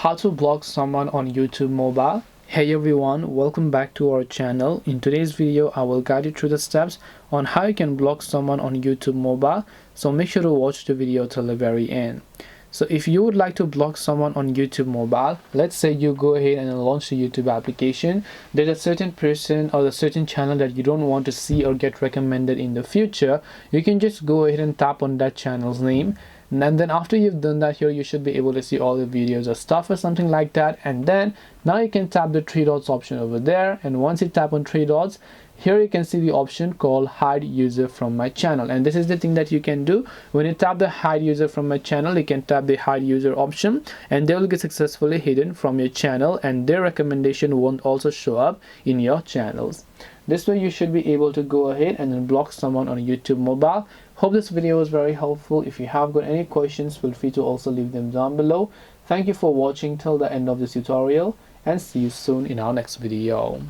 how to block someone on YouTube mobile. Hey everyone, welcome back to our channel. In today's video I will guide you through the steps on how you can block someone on YouTube mobile, so make sure to watch the video till the very end. So if you would like to block someone on YouTube mobile, let's say you go ahead and launch the YouTube application, there's a certain person or a certain channel that you don't want to see or get recommended in the future, you can just go ahead and tap on that channel's name. And then after you've done that, here you should be able to see all the videos or stuff or something like that. And then now you can tap the three dots option over there, and once you tap on three dots, here you can see the option called hide user from my channel. And this is the thing that you can do. When you tap the hide user from my channel, you can tap the hide user option and they will get successfully hidden from your channel, and their recommendation won't also show up in your channels. This way you should be able to go ahead and then block someone on YouTube mobile. Hope this video was very helpful. If you have got any questions, feel free to also leave them down below. Thank you for watching till the end of this tutorial, and see you soon in our next video.